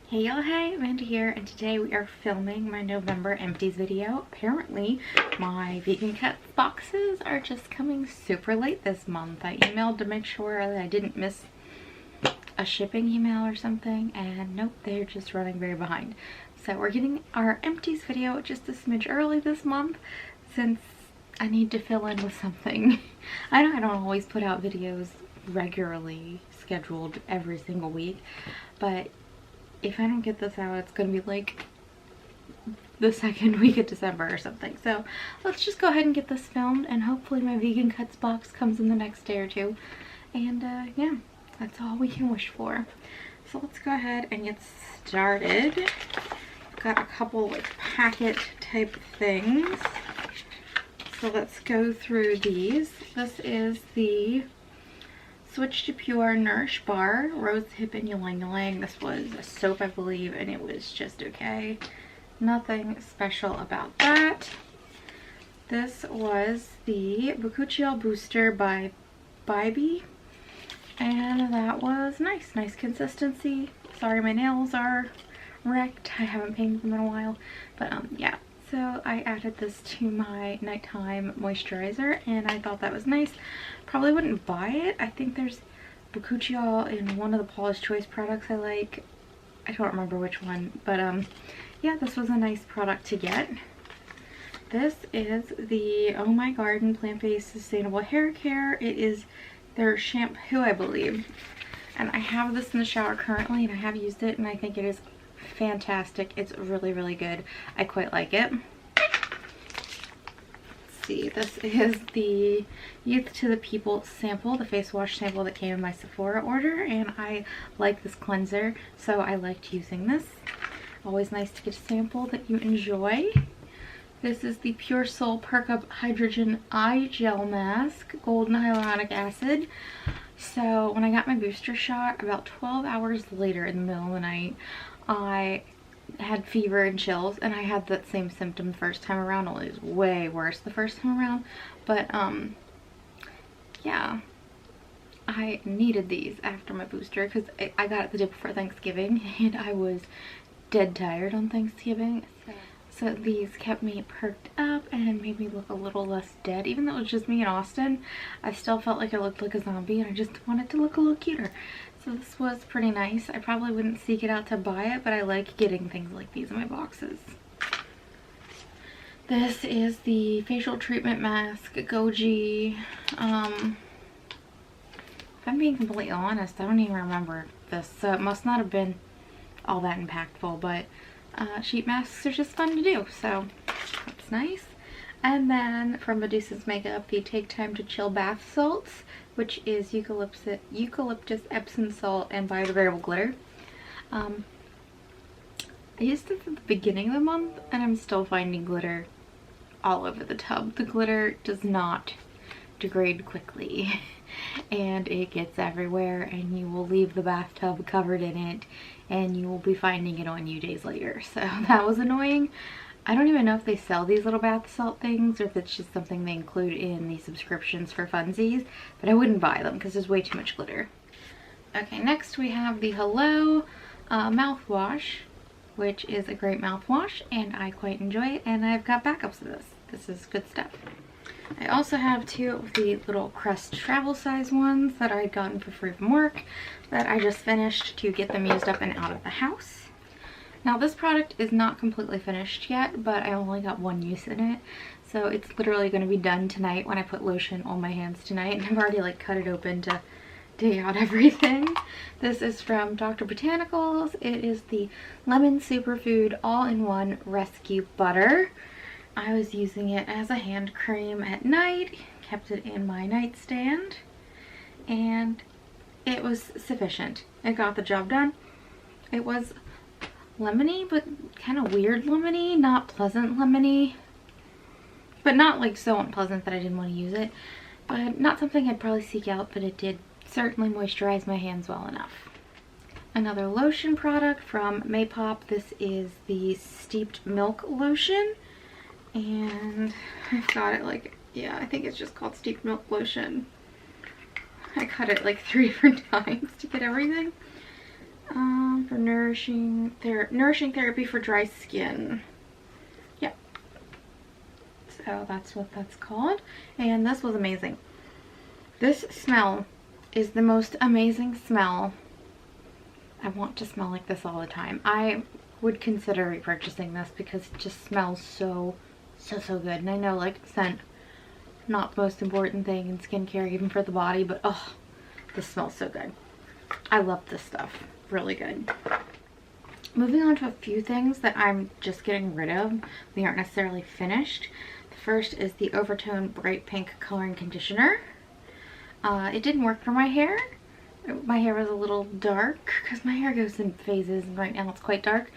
Hey y'all, hey, Amanda here, and today we are filming my November Empties video. Apparently, my vegan cut boxes are just coming super late this month. I emailed to make sure that I didn't miss a shipping email or something, and nope, they're just running very behind. So we're getting our Empties video just a smidge early this month, since I need to fill in with something. I know I don't always put out videos regularly, scheduled every single week, but if I don't get this out, it's gonna be like the second week of December or something. So let's just go ahead and get this filmed, and hopefully my vegan cuts box comes in the next day or two. And yeah, that's all we can wish for. So let's go ahead and get started. I've got a couple like packet type things. So let's go through these. This is the Switch to Pure Nourish Bar, Rose Hip and Ylang Ylang. This was a soap, I believe, and it was just okay. Nothing special about that. This was the Bakuchio Booster by Bybee, and that was nice. Nice consistency. Sorry my nails are wrecked. I haven't painted them in a while, but yeah. So I added this to my nighttime moisturizer, and I thought that was nice. Probably wouldn't buy it. I think there's Bakuchio in one of the Paula's Choice products I like. I don't remember which one, but yeah, this was a nice product to get. This is the Oh My Garden Plant-Based Sustainable Hair Care. It is their shampoo, I believe. And I have this in the shower currently, and I have used it, and I think it is fantastic. It's really, really good. I quite like it. Let's see, this is the Youth to the People sample, the face wash sample that came in my Sephora order, and I like this cleanser, so I liked using this. Always nice to get a sample that you enjoy. This is the Pure Soul Perk Up Hydrogen Eye Gel Mask, Golden Hyaluronic Acid. So when I got my booster shot, about 12 hours later in the middle of the night, I had fever and chills, and I had that same symptom the first time around, only it was way worse the first time around. But yeah, I needed these after my booster because I got it the day before Thanksgiving, and I was dead tired on Thanksgiving. So these kept me perked up and made me look a little less dead. Even though it was just me and Austin, I still felt like I looked like a zombie, and I just wanted to look a little cuter. So this was pretty nice. I probably wouldn't seek it out to buy it, but I like getting things like these in my boxes. This is the Facial Treatment Mask, Goji. If I'm being completely honest, I don't even remember this, so it must not have been all that impactful, but sheet masks are just fun to do, so that's nice. And then from Medusa's Makeup, the Take Time to Chill Bath Salts, which is eucalyptus Epsom salt and biodegradable glitter. I used this at the beginning of the month, and I'm still finding glitter all over the tub. The glitter does not degrade quickly, and it gets everywhere, and you will leave the bathtub covered in it, and you will be finding it on you days later. So that was annoying. I don't even know if they sell these little bath salt things, or if it's just something they include in the subscriptions for funsies, but I wouldn't buy them because there's way too much glitter. Okay, next we have the Hello mouthwash, which is a great mouthwash, and I quite enjoy it, and I've got backups of this. This is good stuff. I also have two of the little Crest travel size ones that I had gotten for free from work that I just finished to get them used up and out of the house. Now this product is not completely finished yet, but I only got one use in it, so it's literally going to be done tonight when I put lotion on my hands tonight, and I've already like cut it open to dig out everything. This is from Dr. Botanicals. It is the Lemon Superfood All-in-One Rescue Butter. I was using it as a hand cream at night, kept it in my nightstand, and it was sufficient. It got the job done. It was lemony, but kind of weird lemony, not pleasant lemony, but not like so unpleasant that I didn't want to use it, but not something I'd probably seek out, but it did certainly moisturize my hands well enough. Another lotion product from Maypop. This is the Steeped Milk Lotion, and I've got it like, yeah, I think it's just called Steeped Milk Lotion. I cut it like 3 different times to get everything. For nourishing therapy for dry skin. Yeah. So that's what that's called. And this was amazing. This smell is the most amazing smell. I want to smell like this all the time. I would consider repurchasing this because it just smells so good. And I know, like, scent, not the most important thing in skincare, even for the body, but oh, this smells so good. I love this stuff. Really good. Moving on to a few things that I'm just getting rid of. They aren't necessarily finished. The first is the Overtone Bright Pink Coloring Conditioner. It didn't work for my hair. My hair was a little dark because my hair goes in phases, and right now it's quite dark.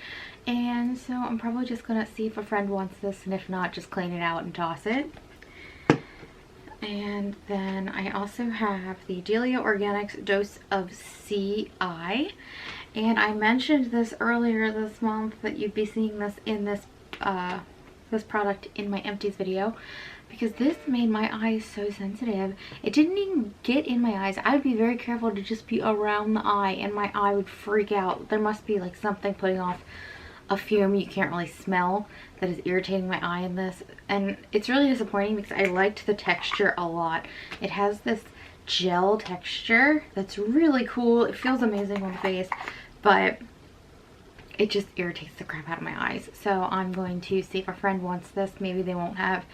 And so I'm probably just going to see if a friend wants this, and if not, just clean it out and toss it. And then I also have the Delia Organics Dose of CI. And I mentioned this earlier this month that you'd be seeing this in this product in my Empties video, because this made my eyes so sensitive. It didn't even get in my eyes. I would be very careful to just be around the eye, and my eye would freak out. There must be like something putting off a fume you can't really smell that is irritating my eye in this, and it's really disappointing because I liked the texture a lot. It has this gel texture that's really cool. It feels amazing on the face, but it just irritates the crap out of my eyes. So I'm going to see if a friend wants this. Maybe they won't have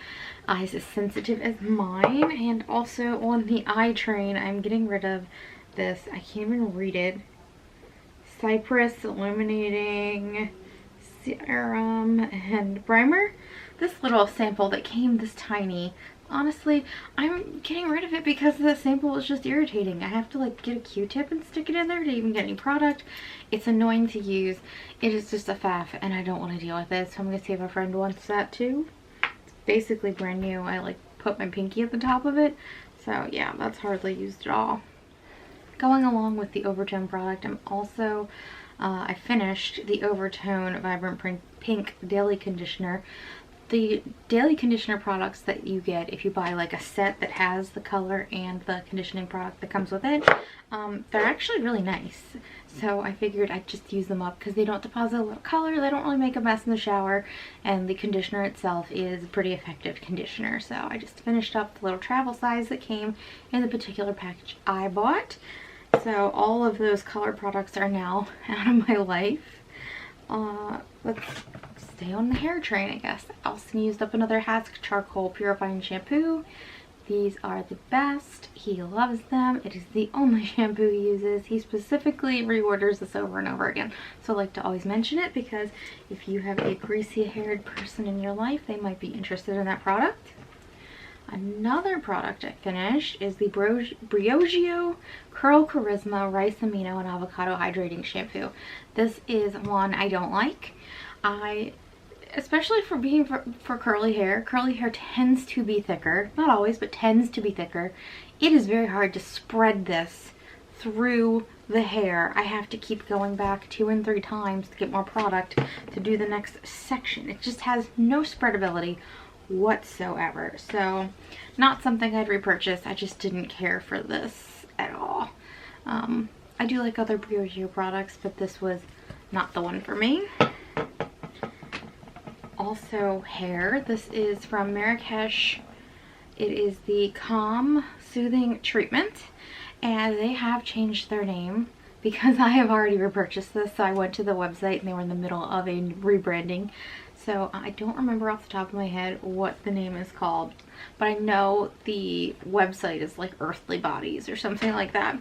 eyes as sensitive as mine. And also on the eye train, I'm getting rid of this. I can't even read it. Cyprus Illuminating Serum and Primer. This little sample that came this tiny, honestly, I'm getting rid of it because the sample is just irritating. I have to like get a Q-tip and stick it in there to even get any product. It's annoying to use. It is just a faff, and I don't want to deal with it. So I'm going to see if a friend wants that too. It's basically brand new. I like put my pinky at the top of it. So yeah, that's hardly used at all. Going along with the Overtone product, I'm also I finished the Overtone Vibrant Pink Daily Conditioner. The daily conditioner products that you get if you buy like a set that has the color and the conditioning product that comes with it, they're actually really nice. So I figured I'd just use them up because they don't deposit a lot of color, they don't really make a mess in the shower, and the conditioner itself is a pretty effective conditioner. So I just finished up the little travel size that came in the particular package I bought. So all of those color products are now out of my life. Let's stay on the hair train, I guess. I also used up another Hask Charcoal Purifying Shampoo. These are the best. He loves them. It is the only shampoo he uses. He specifically reorders this over and over again. So I like to always mention it because if you have a greasy haired person in your life, they might be interested in that product. Another product I finished is the Bakuchio Curl Charisma Rice Amino and Avocado Hydrating Shampoo. This is one I don't like. Especially for being for curly hair tends to be thicker. Not always, but tends to be thicker. It is very hard to spread this through the hair. I have to keep going back 2 and 3 times to get more product to do the next section. It just has no spreadability whatsoever. So not something I'd repurchase. I just didn't care for this at all. I do like other Bakuchio products, but this was not the one for me. Also hair. This is from Marrakesh. It is the Calm Soothing Treatment, and they have changed their name because I have already repurchased this. So I went to the website and they were in the middle of a rebranding. So I don't remember off the top of my head what the name is called, but I know the website is like Earthly Bodies or something like that.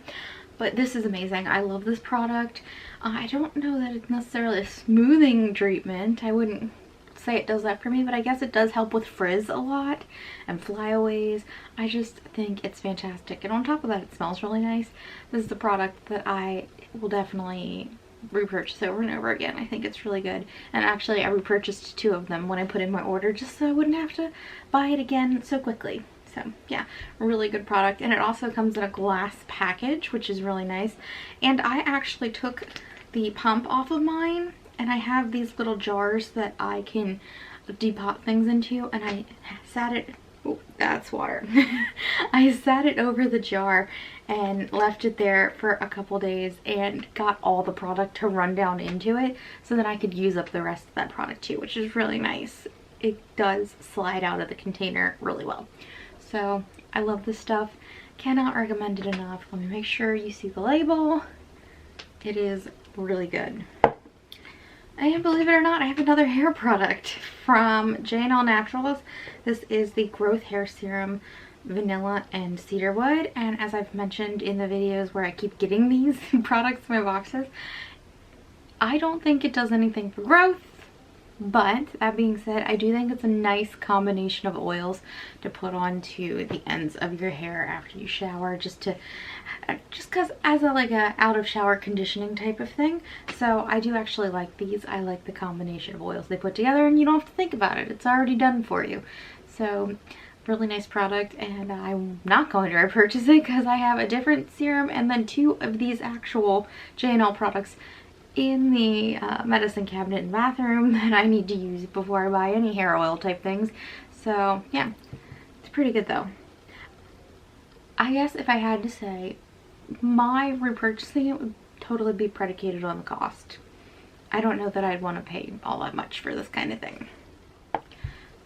But this is amazing. I love this product. I don't know that it's necessarily a smoothing treatment. I wouldn't say it does that for me, but I guess it does help with frizz a lot and flyaways. I just think it's fantastic. And on top of that, it smells really nice. This is a product that I will definitely repurchase over and over again. I think it's really good. And actually I repurchased 2 of them when I put in my order just so I wouldn't have to buy it again so quickly. So yeah, really good product. And it also comes in a glass package, which is really nice. And I actually took the pump off of mine, and I have these little jars that I can depot things into, and I sat it Oh, that's water. I sat it over the jar and left it there for a couple days and got all the product to run down into it so that I could use up the rest of that product too, which is really nice. It does slide out of the container really well. So I love this stuff. Cannot recommend it enough. Let me make sure you see the label. It is really good. And believe it or not, I have another hair product from Janelle Naturals. This is the Growth Hair Serum, Vanilla and Cedarwood. And as I've mentioned in the videos where I keep getting these products in my boxes, I don't think it does anything for growth. But that being said, I do think it's a nice combination of oils to put onto the ends of your hair after you shower, just because as a out of shower conditioning type of thing. So I do actually like these. I like the combination of oils they put together, and you don't have to think about it. It's already done for you. So really nice product, and I'm not going to repurchase it because I have a different serum and then 2 of these actual JNL products in the medicine cabinet and bathroom that I need to use before I buy any hair oil type things. So yeah, it's pretty good though. I guess if I had to say, my repurchasing it would totally be predicated on the cost. I don't know that I'd want to pay all that much for this kind of thing.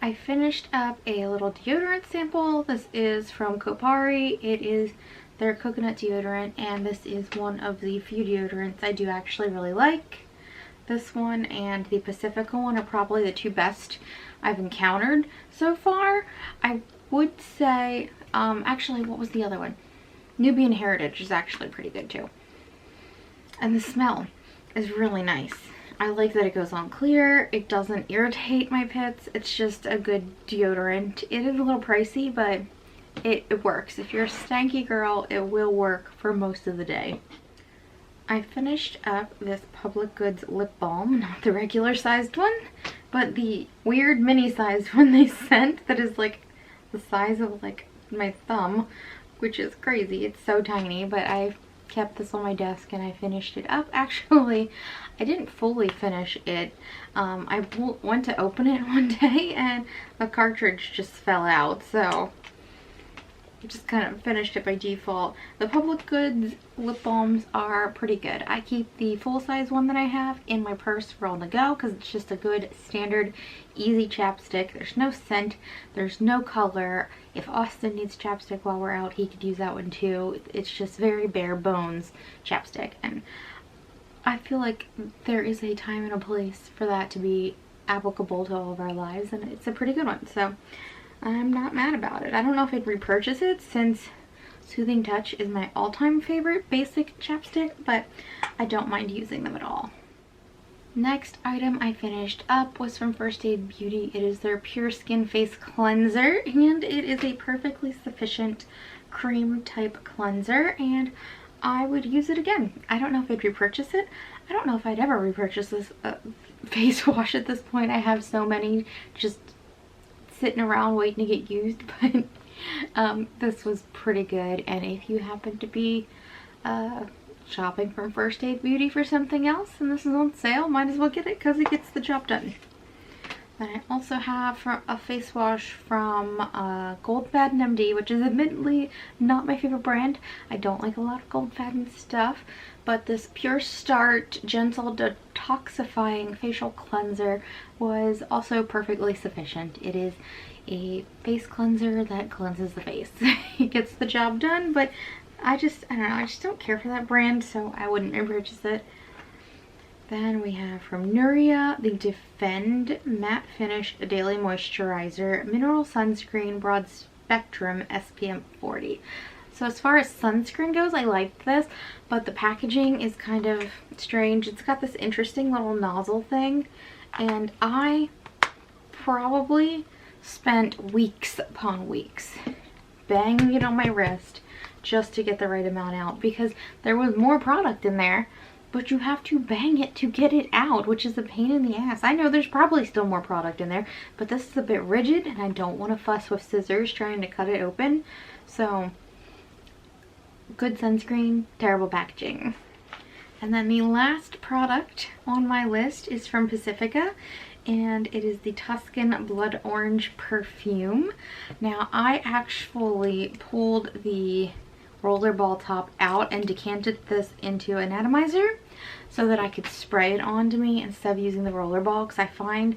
I finished up a little deodorant sample. This is from Kopari. It is their coconut deodorant, and this is one of the few deodorants I do actually really like. This one and the Pacifica one are probably the 2 best I've encountered so far. I would say, actually, what was the other one? Nubian Heritage is actually pretty good too. And the smell is really nice. I like that it goes on clear. It doesn't irritate my pits. It's just a good deodorant. It is a little pricey, but it works. If you're a stanky girl, it will work for most of the day. I finished up this Public Goods lip balm, not the regular sized one, but the weird mini sized one they sent that is like the size of like my thumb, which is crazy. It's so tiny, but I kept this on my desk and I finished it up. Actually, I didn't fully finish it. I went to open it one day and the cartridge just fell out, so just kind of finished it by default. The Public Goods lip balms are pretty good. I keep the full-size one that I have in my purse for on the go because it's just a good standard easy chapstick. There's no scent, there's no color. If Austin needs chapstick while we're out, he could use that one too. It's just very bare bones chapstick, and I feel like there is a time and a place for that to be applicable to all of our lives, and it's a pretty good one. So I'm not mad about it. I don't know if I'd repurchase it since Soothing Touch is my all-time favorite basic chapstick, but I don't mind using them at all. Next item I finished up was from First Aid Beauty. It is their Pure Skin Face Cleanser, and it is a perfectly sufficient cream type cleanser, and I would use it again. I don't know if I'd repurchase it. I don't know if I'd ever repurchase this face wash at this point. I have so many just sitting around waiting to get used, but this was pretty good. And if you happen to be shopping from First Aid Beauty for something else and this is on sale, might as well get it because it gets the job done. Then I also have a face wash from Goldfaden MD, which is admittedly not my favorite brand. I don't like a lot of Goldfaden stuff, but this Pure Start Gentle Detoxifying Facial Cleanser was also perfectly sufficient. It is a face cleanser that cleanses the face. It gets the job done, but I don't know, I just don't care for that brand, so I wouldn't repurchase it. Then we have from Nuria the Defend Matte Finish Daily Moisturizer Mineral Sunscreen Broad Spectrum SPF 40. So as far as sunscreen goes, I liked this, but the packaging is kind of strange. It's got this interesting little nozzle thing, and I probably spent weeks upon weeks banging it on my wrist just to get the right amount out, because there was more product in there, but you have to bang it to get it out, which is a pain in the ass. I know there's probably still more product in there, but this is a bit rigid and I don't want to fuss with scissors trying to cut it open. So good sunscreen, terrible packaging. And then the last product on my list is from Pacifica, and it is the Tuscan Blood Orange perfume. Now, I actually pulled the rollerball top out and decanted this into an atomizer so that I could spray it onto me instead of using the rollerball, because I find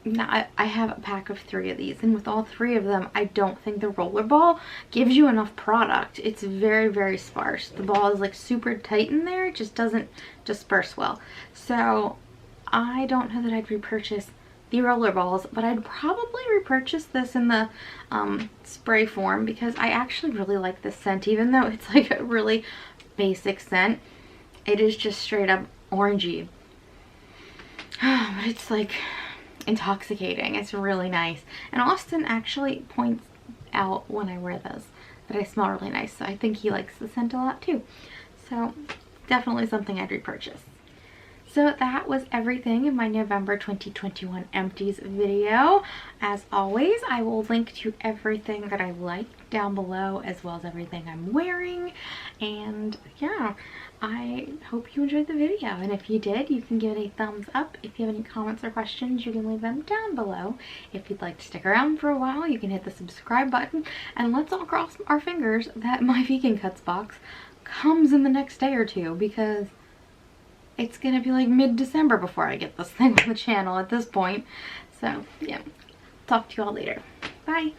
now I have a pack of 3 of these, and with all 3 of them, I don't think the rollerball gives you enough product. It's very, very sparse. The ball is like super tight in there. It just doesn't disperse well. So I don't know that I'd repurchase the rollerballs, but I'd probably repurchase this in the spray form, because I actually really like this scent. Even though it's like a really basic scent, it is just straight up orangey. But it's like intoxicating. It's really nice. And Austin actually points out when I wear this that I smell really nice, so I think he likes the scent a lot too. So definitely something I'd repurchase. So that was everything in my November 2021 Empties video. As always, I will link to everything that I like down below, as well as everything I'm wearing. And yeah, I hope you enjoyed the video. And if you did, you can give it a thumbs up. If you have any comments or questions, you can leave them down below. If you'd like to stick around for a while, you can hit the subscribe button. And let's all cross our fingers that my Vegan Cuts box comes in the next day or two, because it's gonna be like mid-December before I get this thing on the channel at this point. So yeah, talk to you all later. Bye.